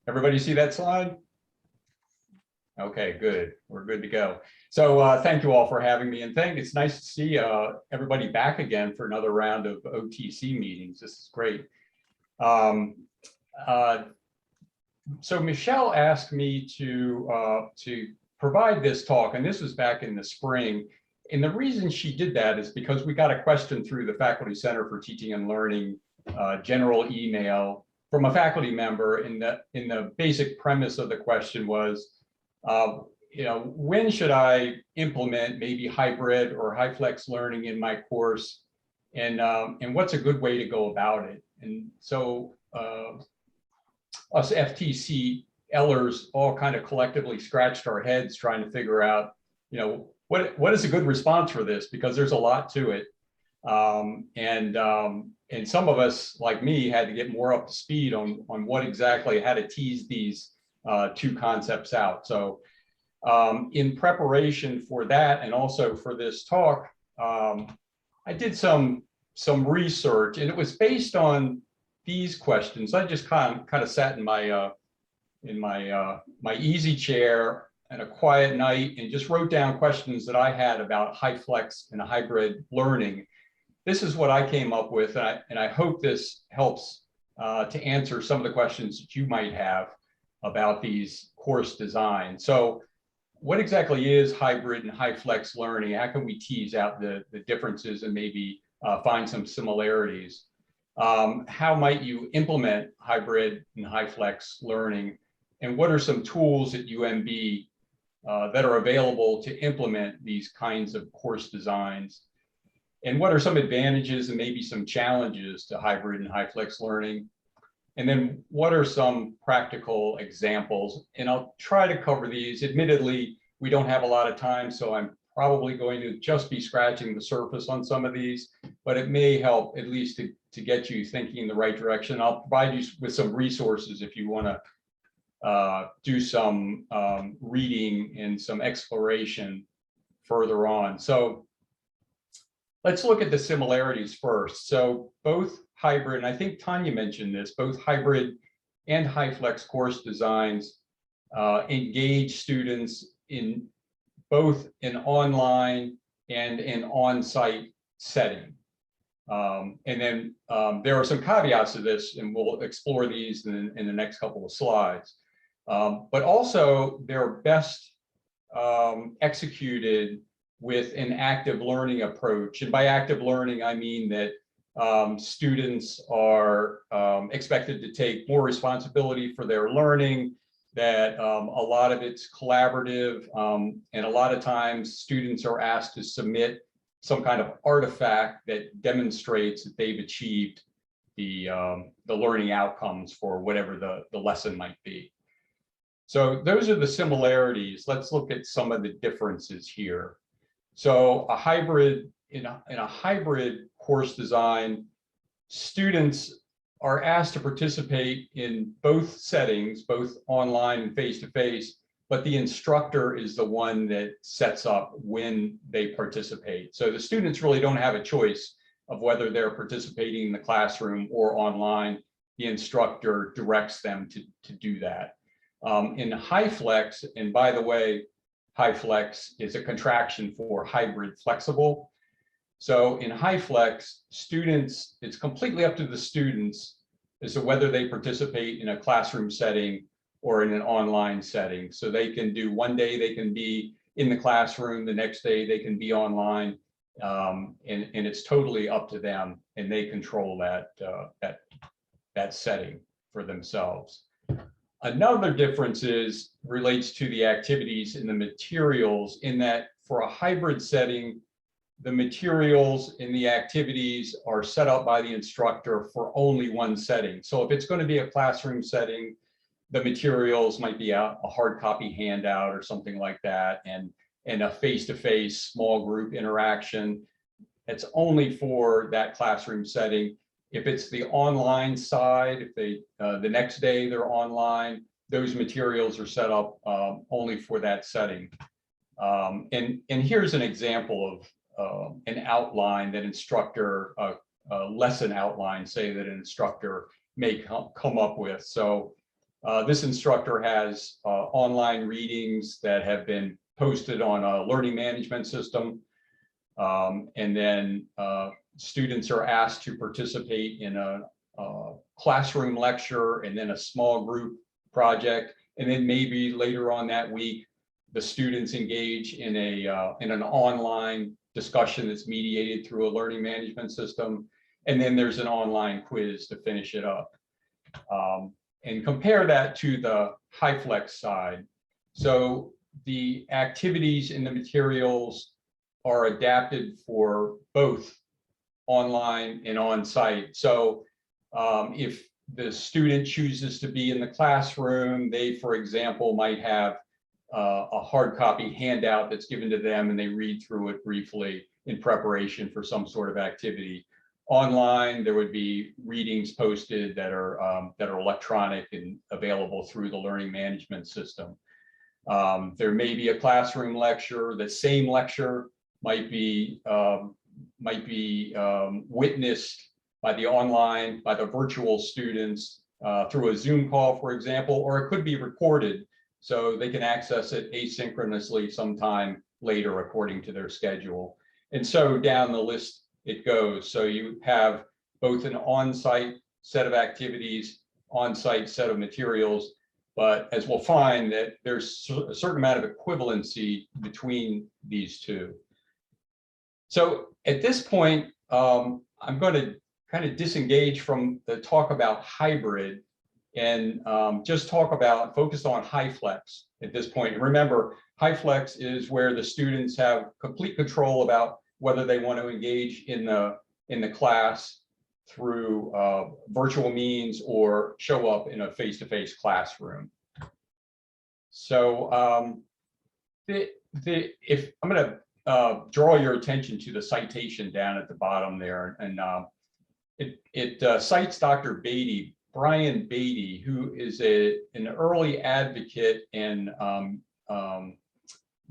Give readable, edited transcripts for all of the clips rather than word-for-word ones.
Everybody see that slide? Okay, good. We're good to go. So thank you all for having me, and it's nice to see everybody back again for another round of OTC meetings. This is great. So Michelle asked me to provide this talk, and this was back in the spring. And the reason she did that is because we got a question through the Faculty Center for Teaching and Learning general email from a faculty member, and the basic premise of the question was, when should I implement maybe hybrid or Hyflex learning in my course, and what's a good way to go about it? And so us FTCLers all kind of collectively scratched our heads trying to figure out, what is a good response for this, because there's a lot to it. And some of us, like me, had to get more up to speed on what exactly, how to tease these two concepts out. So in preparation for that, and also for this talk, I did some research, and it was based on these questions. I just kind of sat in my easy chair on a quiet night and just wrote down questions that I had about Hyflex and hybrid learning. This is what I came up with, and I hope this helps to answer some of the questions that you might have about these course designs. So what exactly is hybrid and Hyflex learning? How can we tease out the differences and maybe find some similarities? How might you implement hybrid and Hyflex learning? And what are some tools at UMB that are available to implement these kinds of course designs? And what are some advantages and maybe some challenges to hybrid and Hyflex learning? And then what are some practical examples? And I'll try to cover these. Admittedly, we don't have a lot of time, so I'm probably going to just be scratching the surface on some of these, but it may help at least to get you thinking in the right direction. I'll provide you with some resources if you want to do some reading and some exploration further on. So let's look at the similarities first. So both hybrid, and I think Tanya mentioned this, both hybrid and Hyflex course designs engage students in both an online and an on-site setting. And then there are some caveats to this, and we'll explore these in the next couple of slides. But also they're best executed with an active learning approach. And by active learning, I mean that students are expected to take more responsibility for their learning, that a lot of it's collaborative, and a lot of times students are asked to submit some kind of artifact that demonstrates that they've achieved the learning outcomes for whatever the lesson might be. So those are the similarities. Let's look at some of the differences here. So a hybrid, in a hybrid course design, students are asked to participate in both settings, both online and face-to-face, but the instructor is the one that sets up when they participate. So the students really don't have a choice of whether they're participating in the classroom or online. The instructor directs them to do that. In Hyflex, and by the way, Hyflex is a contraction for hybrid flexible. So in Hyflex, students, it's completely up to the students as to whether they participate in a classroom setting or in an online setting. So they can do, one day they can be in the classroom, the next day they can be online, and it's totally up to them, and they control that setting for themselves. Another difference relates to the activities and the materials, in that for a hybrid setting, the materials and the activities are set up by the instructor for only one setting. So if it's going to be a classroom setting, the materials might be a hard copy handout or something like that, and a face-to-face small group interaction. It's only for that classroom setting. If it's the online side, if they the next day they're online, those materials are set up only for that setting. And here's an example of an outline that instructor, lesson outline, say, that an instructor may come up with. So This instructor has online readings that have been posted on a learning management system. And then students are asked to participate in a classroom lecture and then a small group project. And then maybe later on that week, the students engage in an online discussion that's mediated through a learning management system. And then there's an online quiz to finish it up. And compare that to the Hyflex side. So the activities in the materials are adapted for both online and on-site. So if the student chooses to be in the classroom, they, for example, might have a hard copy handout that's given to them and they read through it briefly in preparation for some sort of activity. Online, there would be readings posted that are electronic and available through the learning management system. There may be a classroom lecture. The same lecture might be witnessed by the virtual students through a Zoom call, for example, or it could be recorded so they can access it asynchronously sometime later according to their schedule. And so down the list it goes. So you have both an on-site set of activities, on-site set of materials, but as we'll find that there's a certain amount of equivalency between these two. So at this point, I'm going to kind of disengage from the talk about hybrid and just focus on Hyflex at this point. And remember, Hyflex is where the students have complete control about whether they want to engage in the class through virtual means or show up in a face-to-face classroom. So if I'm going to draw your attention to the citation down at the bottom there, and it cites Dr. Beatty, Brian Beatty, who is an early advocate and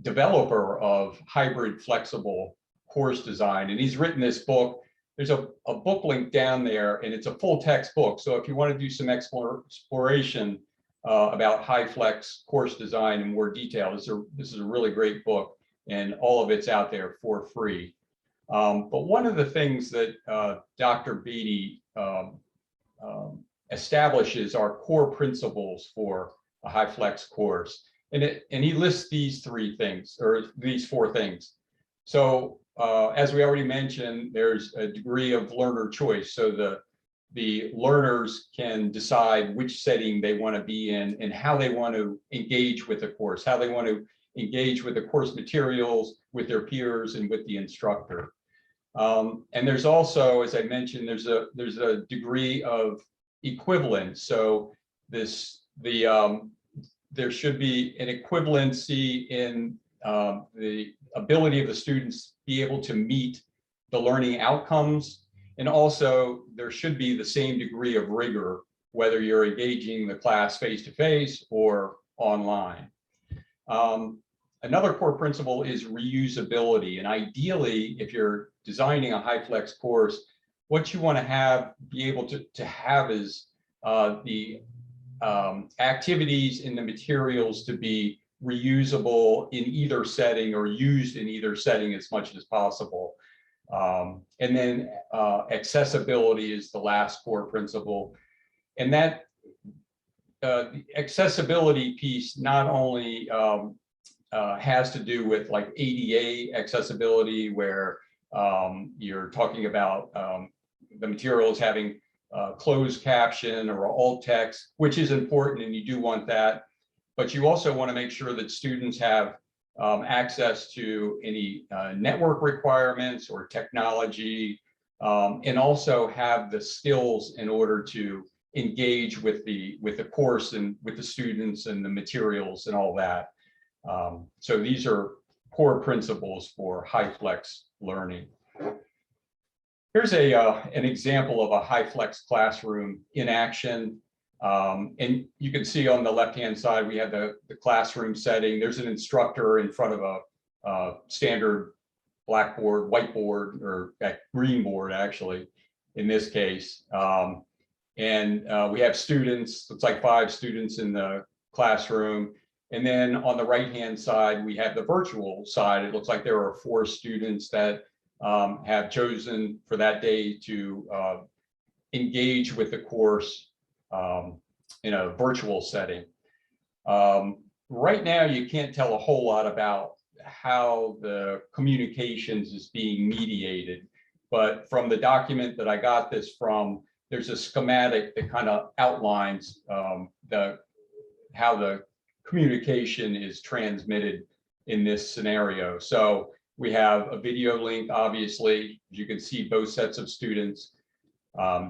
developer of hybrid flexible course design. And he's written this book. There's a book link down there, and it's a full text book. So if you want to do some exploration about Hyflex course design in more detail, this is a really great book, and all of it's out there for free. But one of the things that Dr. Beatty establishes are core principles for a Hyflex course. And he lists these four things. So as we already mentioned, there's a degree of learner choice. So the learners can decide which setting they want to be in and how they want to engage with the course, how they want to engage with the course materials, with their peers, and with the instructor. And there's also, as I mentioned, there's a degree of equivalence. So there should be an equivalency in the ability of the students to be able to meet the learning outcomes. And also there should be the same degree of rigor, whether you're engaging the class face-to-face or online. Another core principle is reusability. And ideally, if you're designing a Hyflex course, what you want to be able to have is the activities in the materials to be reusable in either setting or used in either setting as much as possible. And then accessibility is the last core principle. And that the accessibility piece not only has to do with like ADA accessibility, where you're talking about the materials having closed caption or alt text, which is important and you do want that. But you also want to make sure that students have access to any network requirements or technology, and also have the skills in order to engage with the course and with the students and the materials and all that. So these are core principles for Hyflex learning. Here's an example of a Hyflex classroom in action. And you can see on the left-hand side, we have the classroom setting. There's an instructor in front of a standard blackboard, whiteboard, or green board, actually, in this case. And we have students, looks like 5 students in the classroom. And then on the right-hand side, we have the virtual side. It looks like there are 4 students that have chosen for that day to engage with the course in a virtual setting. Right now, you can't tell a whole lot about how the communications is being mediated, but from the document that I got this from, there's a schematic that kind of outlines how the communication is transmitted in this scenario. So we have a video link, obviously, as you can see, both sets of students.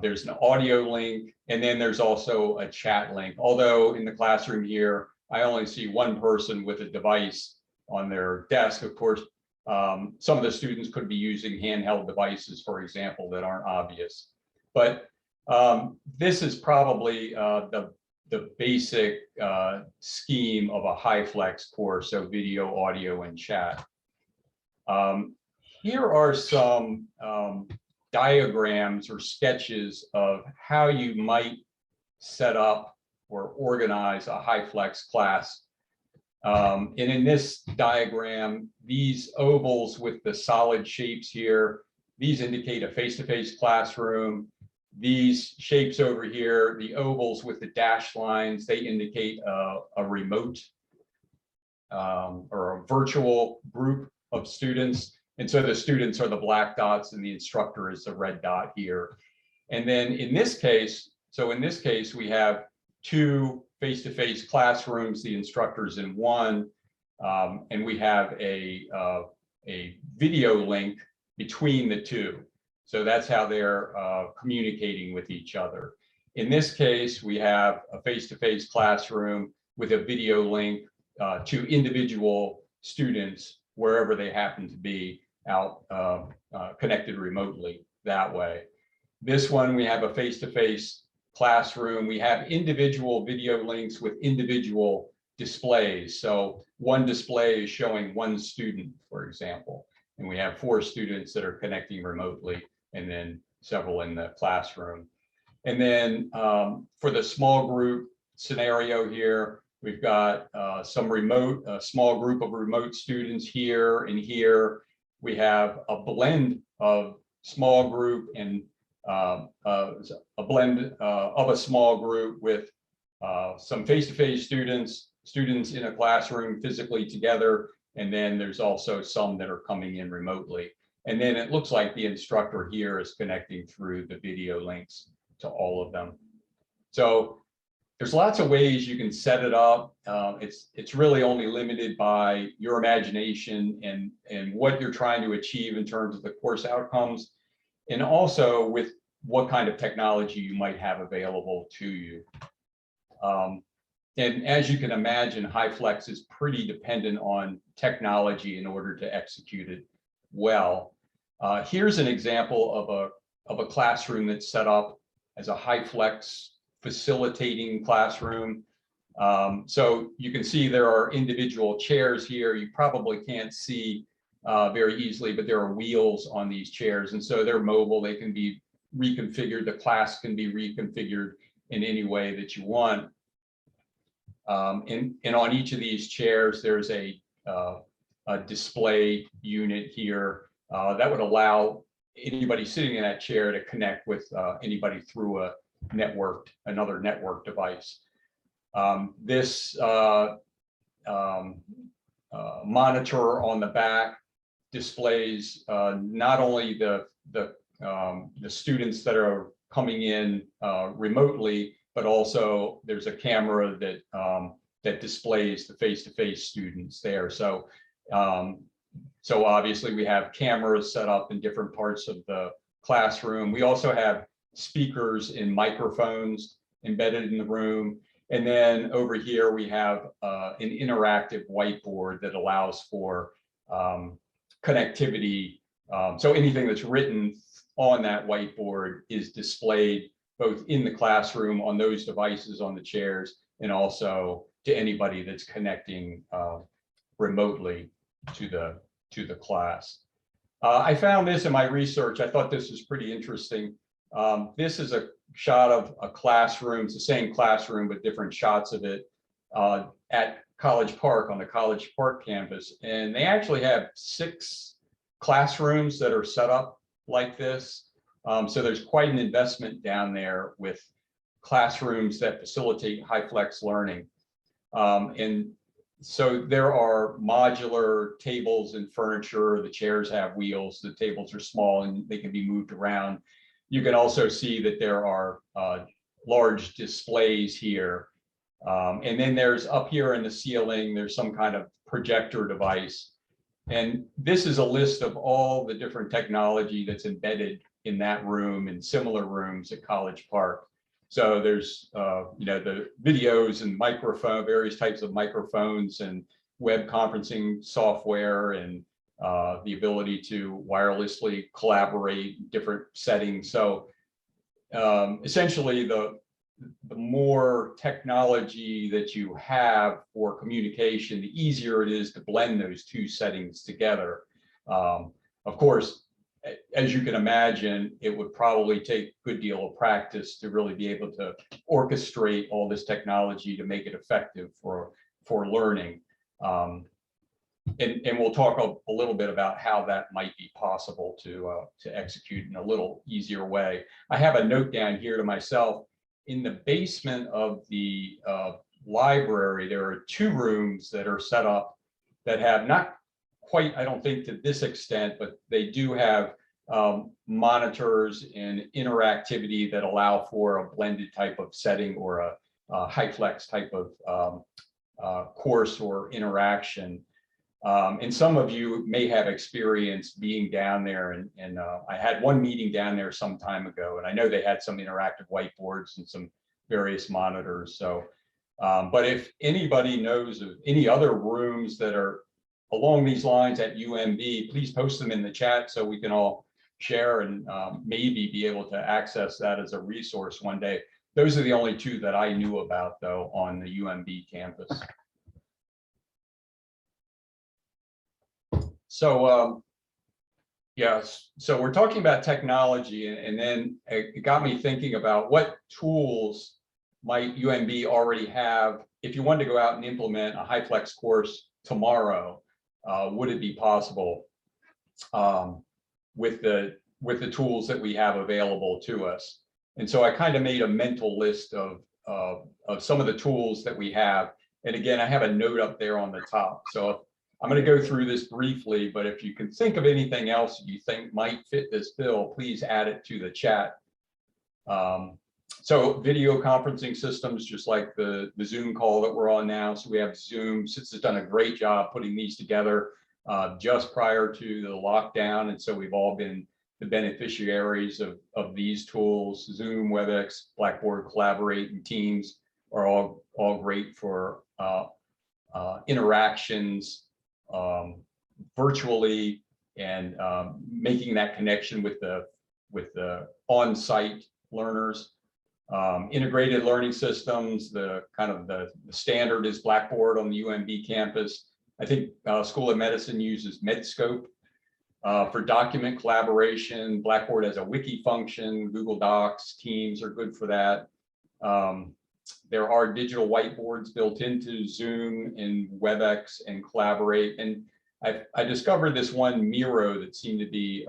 There's an audio link, and then there's also a chat link. Although in the classroom here, I only see one person with a device on their desk. Of course, some of the students could be using handheld devices, for example, that aren't obvious. But this is probably the basic scheme of a Hyflex course, so video, audio, and chat. Here are some diagrams or sketches of how you might set up or organize a Hyflex class. And in this diagram, these ovals with the solid shapes here, these indicate a face-to-face classroom. These shapes over here, the ovals with the dashed lines, they indicate a remote or a virtual group of students. And so the students are the black dots and the instructor is the red dot here. And then in this case, we have 2 face-to-face classrooms, the instructors in one, and we have a video link between the 2. So that's how they're communicating with each other. In this case, we have a face-to-face classroom with a video link to individual students wherever they happen to be out connected remotely that way. This one, we have a face-to-face classroom. We have individual video links with individual displays. So one display is showing one student, for example, and we have 4 students that are connecting remotely, and then several in the classroom. And then for the small group scenario here, we've got a small group of remote students here and here. We have a blend of small group and a blend of a small group with some face-to-face students in a classroom physically together, and then there's also some that are coming in remotely. And then it looks like the instructor here is connecting through the video links to all of them. So there's lots of ways you can set it up. It's really only limited by your imagination and what you're trying to achieve in terms of the course outcomes, and also with what kind of technology you might have available to you. And as you can imagine, Hyflex is pretty dependent on technology in order to execute it well. Here's an example of a classroom that's set up as a Hyflex facilitating classroom. So you can see there are individual chairs here. You probably can't see very easily, but there are wheels on these chairs, and so they're mobile. They can be reconfigured. The class can be reconfigured in any way that you want. And on each of these chairs, there's a display unit here that would allow anybody sitting in that chair to connect with anybody through another network device. This monitor on the back displays not only the students that are coming in remotely, but also there's a camera that displays the face-to-face students there. So so obviously we have cameras set up in different parts of the classroom. We also have speakers and microphones embedded in the room. And then over here we have an interactive whiteboard that allows for connectivity. So anything that's written on that whiteboard is displayed both in the classroom on those devices on the chairs, and also to anybody that's connecting remotely to the class. I found this in my research. I thought this was pretty interesting. This is a shot of a classroom. It's the same classroom, but different shots of it at College Park, on the College Park campus. And they actually have 6 classrooms that are set up like this. So there's quite an investment down there with classrooms that facilitate Hyflex learning. And so there are modular tables and furniture. The chairs have wheels. The tables are small and they can be moved around. You can also see that there are large displays here. And then there's up here in the ceiling, there's some kind of projector device. And this is a list of all the different technology that's embedded in that room and similar rooms at College Park. So there's, the videos and microphone, various types of microphones and web conferencing software, and the ability to wirelessly collaborate in different settings. So essentially, the more technology that you have for communication, the easier it is to blend those 2 settings together. Of course, as you can imagine, it would probably take a good deal of practice to really be able to orchestrate all this technology to make it effective for learning. And we'll talk a little bit about how that might be possible to execute in a little easier way. I have a note down here to myself. In the basement of the library, there are 2 rooms that are set up that have not quite, I don't think to this extent, but they do have monitors and interactivity that allow for a blended type of setting, or a Hyflex type of course or interaction. And some of you may have experience being down there, and I had one meeting down there some time ago, and I know they had some interactive whiteboards and some various monitors. So, but if anybody knows of any other rooms that are along these lines at UMB, please post them in the chat so we can all share and maybe be able to access that as a resource one day. Those are the only 2 that I knew about, though, on the UMB campus. So, yes, so we're talking about technology, and then it got me thinking about what tools might UMB already have. If you wanted to go out and implement a Hyflex course tomorrow, would it be possible with the tools that we have available to us? And so I kind of made a mental list of some of the tools that we have. And again, I have a note up there on the top. So I'm going to go through this briefly, but if you can think of anything else you think might fit this bill, please add it to the chat. So video conferencing systems, just like the Zoom call that we're on now. So we have Zoom. SITS has done a great job putting these together just prior to the lockdown. And so we've all been the beneficiaries of these tools. Zoom, WebEx, Blackboard, Collaborate, and Teams are all great for interactions virtually, and making that connection with the on-site learners. Integrated learning systems, the standard is Blackboard on the UMB campus. I think School of Medicine uses Medscope. For document collaboration, Blackboard has a wiki function. Google Docs, Teams are good for that. There are digital whiteboards built into Zoom and WebEx and Collaborate. And I discovered this one Miro that seemed to be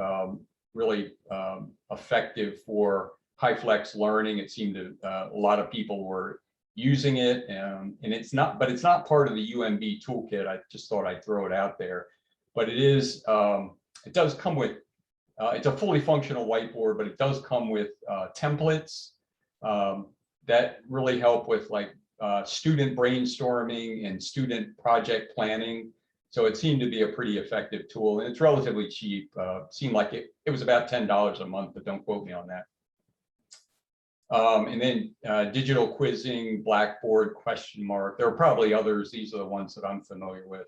really effective for Hyflex learning. It seemed to a lot of people were using it, and it's not part of the UMB toolkit. I just thought I'd throw it out there, but it is. It does come with. It's a fully functional whiteboard, but it does come with templates that really help with student brainstorming and student project planning. So it seemed to be a pretty effective tool, and it's relatively cheap. Seemed like it was about $10 a month, but don't quote me on that. And then digital quizzing, Blackboard, question mark. There are probably others. These are the ones that I'm familiar with.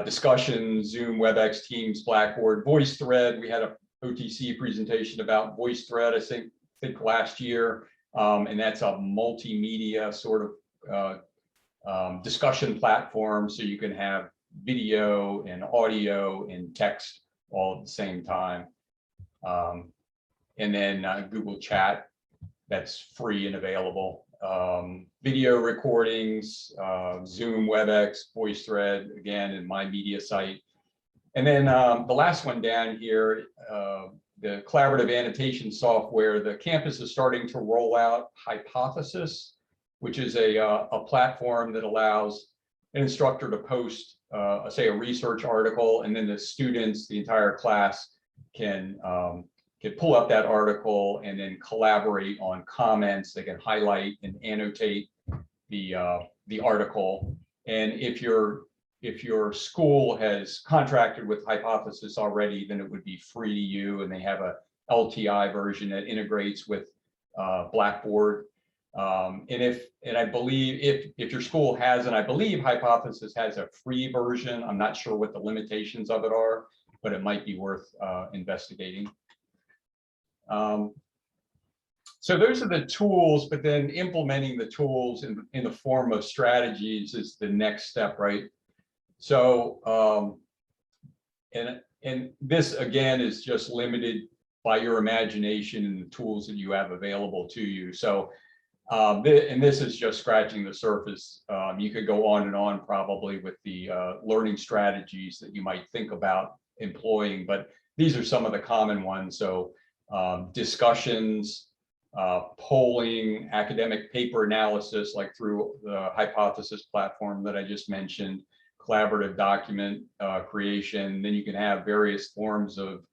Discussion, Zoom, WebEx, Teams, Blackboard, VoiceThread. We had a OTC presentation about VoiceThread, I think last year. And that's a multimedia sort of discussion platform, so you can have video and audio and text all at the same time. and then Google Chat, that's free and available. Video recordings, Zoom, WebEx, VoiceThread, again, in my media site. And then the last one down here, the collaborative annotation software, the campus is starting to roll out Hypothesis, which is a platform that allows an instructor to post, say, a research article, and then the students, the entire class, can pull up that article and then collaborate on comments. They can highlight and annotate the article. And if your school has contracted with Hypothesis already, then it would be free to you, and they have a LTI version that integrates with Blackboard. And I believe if your school has, and I believe Hypothesis has a free version, I'm not sure what the limitations of it are, but it might be worth investigating. So those are the tools, but then implementing the tools in the form of strategies is the next step, right? So, and this again is just limited by your imagination and the tools that you have available to you. So, and this is just scratching the surface. You could go on and on probably with the learning strategies that you might think about employing, but these are some of the common ones. So discussions, polling, academic paper analysis, like through the Hypothesis platform that I just mentioned, collaborative document creation. Then you can have various forms of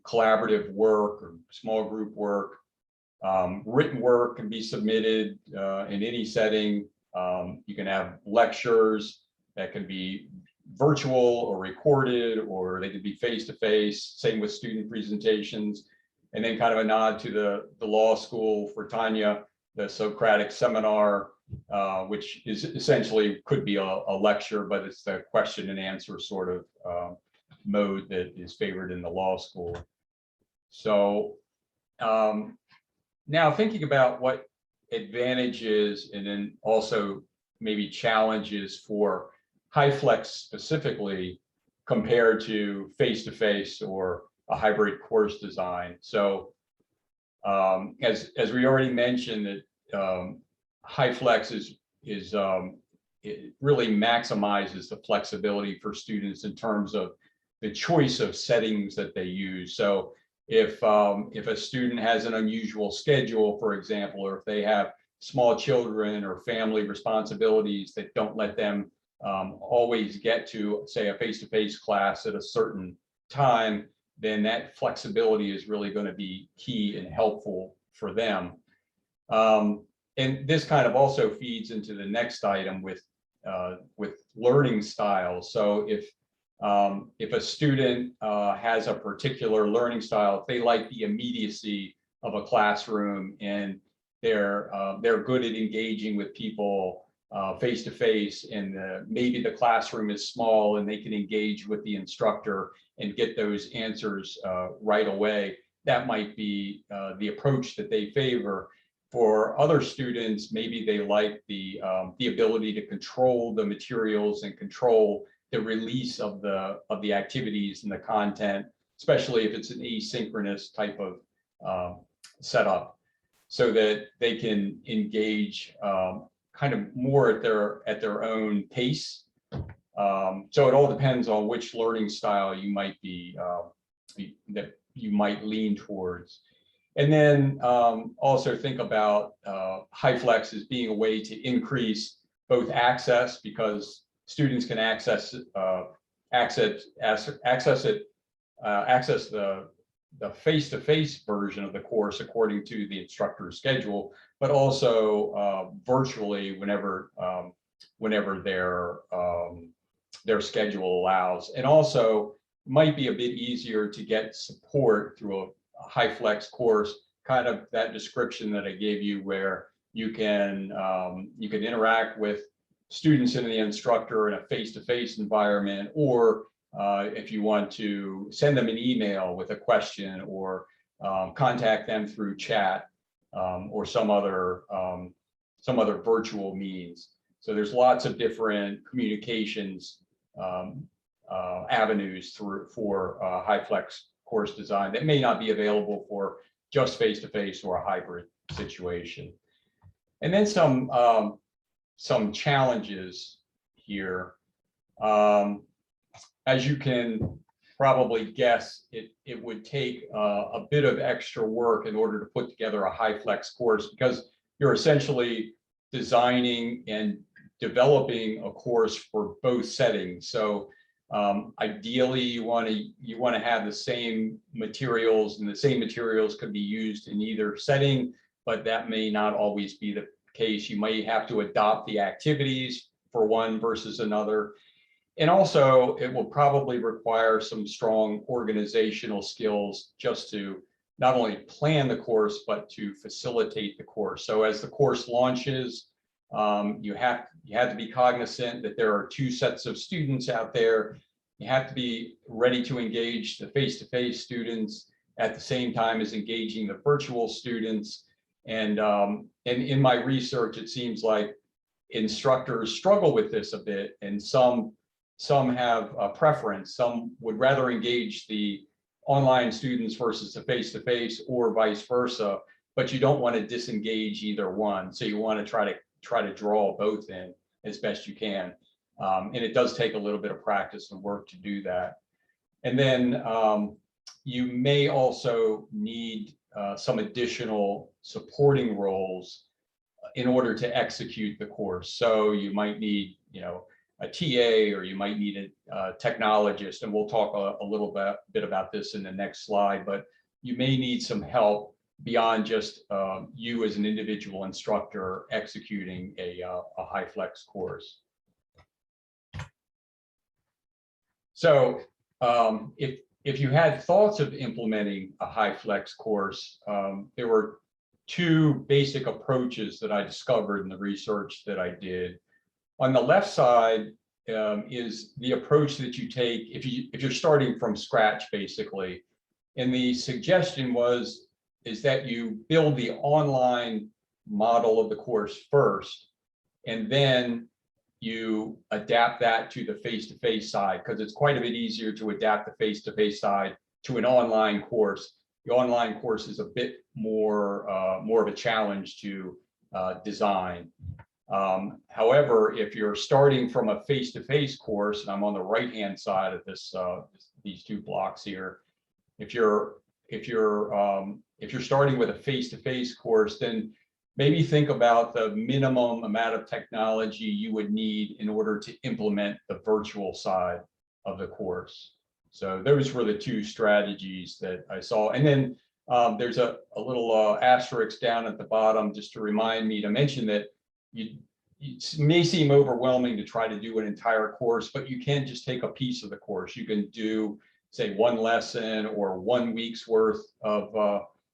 collaborative work or small group work. Written work can be submitted in any setting. You can have lectures that can be virtual or recorded, or they could be face-to-face, same with student presentations. And then kind of a nod to the law school for Tanya, the Socratic seminar, which is essentially could be a lecture, but it's the question and answer sort of mode that is favored in the law school. So now thinking about what advantages and then also maybe challenges for Hyflex specifically compared to face-to-face or a hybrid course design. So as we already mentioned, that Hyflex it really maximizes the flexibility for students in terms of the choice of settings that they use. So if a student has an unusual schedule, for example, or if they have small children or family responsibilities that don't let them always get to, say, a face-to-face class at a certain time, then that flexibility is really going to be key and helpful for them. And this kind of also feeds into the next item with learning styles. So if a student has a particular learning style, if they like the immediacy of a classroom and they're good at engaging with people face to face, and maybe the classroom is small and they can engage with the instructor and get those answers right away, that might be the approach that they favor. For other students, maybe they like the ability to control the materials and control the release of the activities and the content, especially if it's an asynchronous type of setup, so that they can engage kind of more at their own pace. So it all depends on which learning style you might that you might lean towards. And then also think about Hyflex as being a way to increase both access, because students can access the face-to-face version of the course according to the instructor's schedule, but also virtually whenever their schedule allows. And also might be a bit easier to get support through a Hyflex course, kind of that description that I gave you, where you can interact with students and the instructor in a face-to-face environment, or if you want to send them an email with a question, or contact them through chat, or some other virtual means. So there's lots of different communications avenues for Hyflex course design that may not be available for just face-to-face or a hybrid situation. And then some challenges here. As you can probably guess, it would take a bit of extra work in order to put together a Hyflex course, because you're essentially designing and developing a course for both settings. So ideally, you want to have the same materials, and the same materials could be used in either setting, but that may not always be the case. You might have to adopt the activities for one versus another. And also, it will probably require some strong organizational skills just to not only plan the course, but to facilitate the course. So as the course launches, you have to be cognizant that there are two sets of students out there. You have to be ready to engage the face-to-face students at the same time as engaging the virtual students. And in my research, it seems like instructors struggle with this a bit, and some have a preference. Some would rather engage the online students versus the face-to-face, or vice versa, but you don't want to disengage either one. So you want to try to draw both in as best you can. And it does take a little bit of practice and work to do that. And then you may also need some additional supporting roles in order to execute the course. So you might need, a TA, or you might need a technologist, and we'll talk a little bit about this in the next slide, but you may need some help beyond just you as an individual instructor executing a Hyflex course. So if you had thoughts of implementing a Hyflex course, there were two basic approaches that I discovered in the research that I did. On the left side is the approach that you take if you're starting from scratch, basically. And the suggestion is that you build the online model of the course first, and then you adapt that to the face-to-face side, because it's quite a bit easier to adapt the face-to-face side to an online course. The online course is a bit more of a challenge to design. However, if you're starting from a face-to-face course, and I'm on the right-hand side of this, these two blocks here, if you're starting with a face-to-face course, then maybe think about the minimum amount of technology you would need in order to implement the virtual side of the course. So those were the two strategies that I saw. And then there's a little asterisk down at the bottom just to remind me to mention that it may seem overwhelming to try to do an entire course, but you can just take a piece of the course. You can do, say, one lesson or 1 week's worth of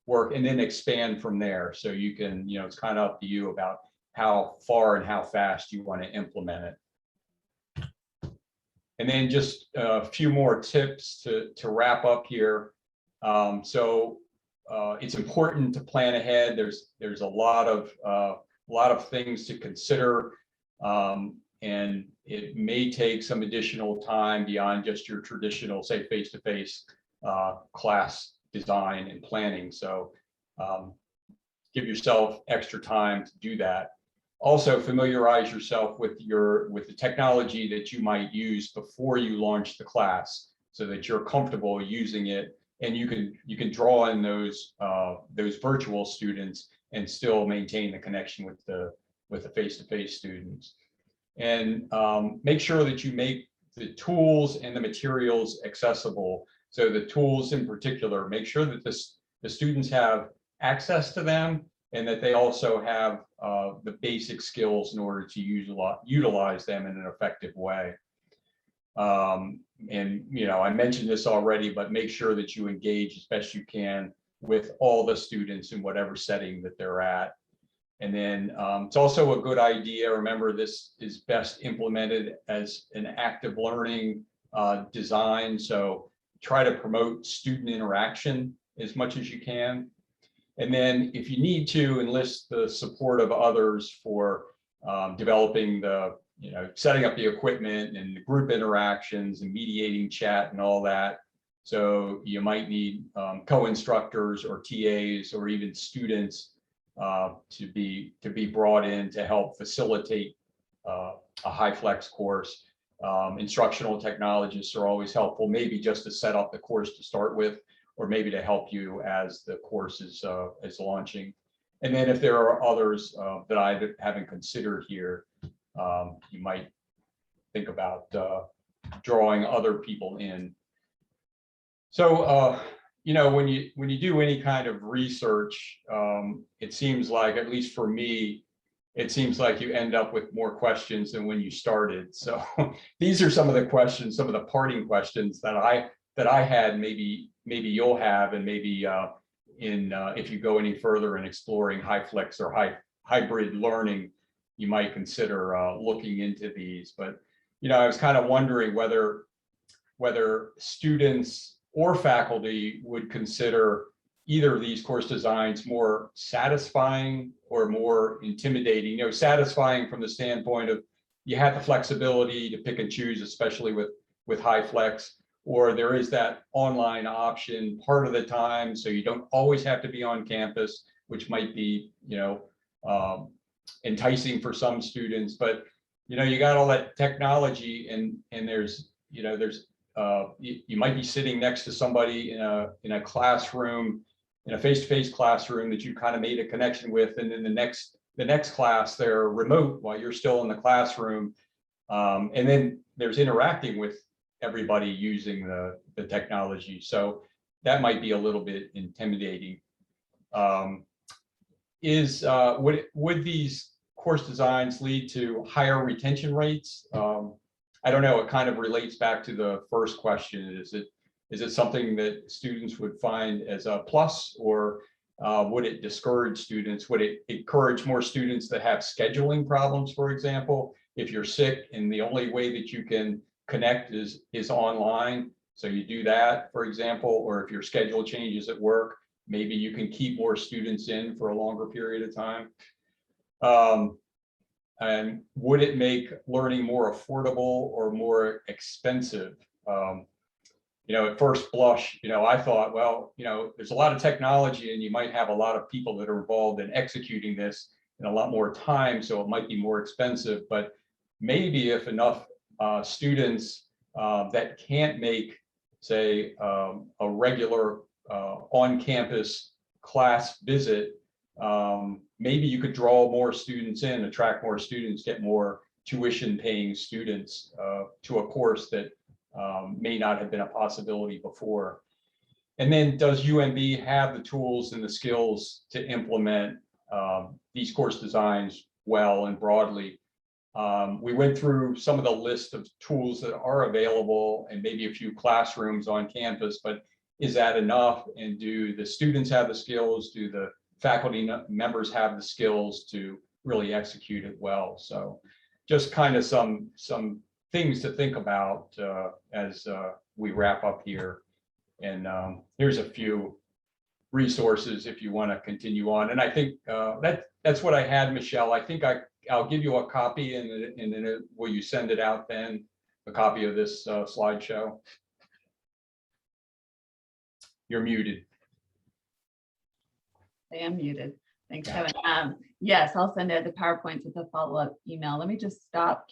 work, and then expand from there. So you can, it's kind of up to you about how far and how fast you want to implement it. And then just a few more tips to wrap up here. It's important to plan ahead. There's a lot of things to consider, and it may take some additional time beyond just your traditional, say, face-to-face class design and planning. So give yourself extra time to do that. Also, familiarize yourself with the technology that you might use before you launch the class, so that you're comfortable using it, and you can draw in those virtual students and still maintain the connection with the face-to-face students. And make sure that you make the tools and the materials accessible. So the tools in particular, make sure that the students have access to them, and that they also have the basic skills in order to utilize them in an effective way. And I mentioned this already, but make sure that you engage as best you can with all the students in whatever setting that they're at. And then it's also a good idea, remember, this is best implemented as an active learning design. So try to promote student interaction as much as you can. And then if you need to, enlist the support of others for developing setting up the equipment and the group interactions and mediating chat and all that. So you might need co-instructors or TAs or even students to be brought in to help facilitate a Hyflex course. Instructional technologists are always helpful, maybe just to set up the course to start with, or maybe to help you as the course is launching. And then if there are others that I haven't considered here, you might think about drawing other people in. So, you know, when you do any kind of research, it seems like, at least for me, it seems like you end up with more questions than when you started. So these are some of the questions, some of the parting questions that I had. Maybe you'll have, and maybe if you go any further in exploring Hyflex or hybrid learning, you might consider looking into these. But you know, I was kind of wondering whether students or faculty would consider either of these course designs more satisfying or more intimidating. You know, satisfying from the standpoint of you have the flexibility to pick and choose, especially with Hyflex, or there is that online option part of the time, so you don't always have to be on campus, which might be, you know, enticing for some students. But you know, you got all that technology, and there's, you know, you might be sitting next to somebody in a classroom, in a face-to-face classroom that you kind of made a connection with, and then the next class they're remote while you're still in the classroom, and then there's interacting with everybody using the technology. So that might be a little bit intimidating. Would these course designs lead to higher retention rates? I don't know. It kind of relates back to the first question. Is it something that students would find as a plus, or would it discourage students? Would it encourage more students that have scheduling problems, for example? If you're sick and the only way that you can connect is online, so you do that, for example, or if your schedule changes at work, maybe you can keep more students in for a longer period of time. And would it make learning more affordable or more expensive? You know, at first blush, you know, I thought, well, you know, there's a lot of technology and you might have a lot of people that are involved in executing this and a lot more time, so it might be more expensive. But maybe if enough students that can't make, say, a regular on-campus class visit, maybe you could draw more students in, attract more students, get more tuition-paying students to a course that may not have been a possibility before. And then does UMB have the tools and the skills to implement these course designs well and broadly? We went through some of the list of tools that are available and maybe a few classrooms on campus, but is that enough? And do the students have the skills? Do the faculty members have the skills to really execute it well? So just kind of some things to think about as we wrap up here. And here's a few resources if you want to continue on. And I think that's what I had, Michelle. I think I'll give you a copy, and then will you send it out then, a copy of this slideshow? You're muted. I am muted. Thanks, Kevin. Yes, I'll send out the PowerPoints with a follow-up email. Let me just stop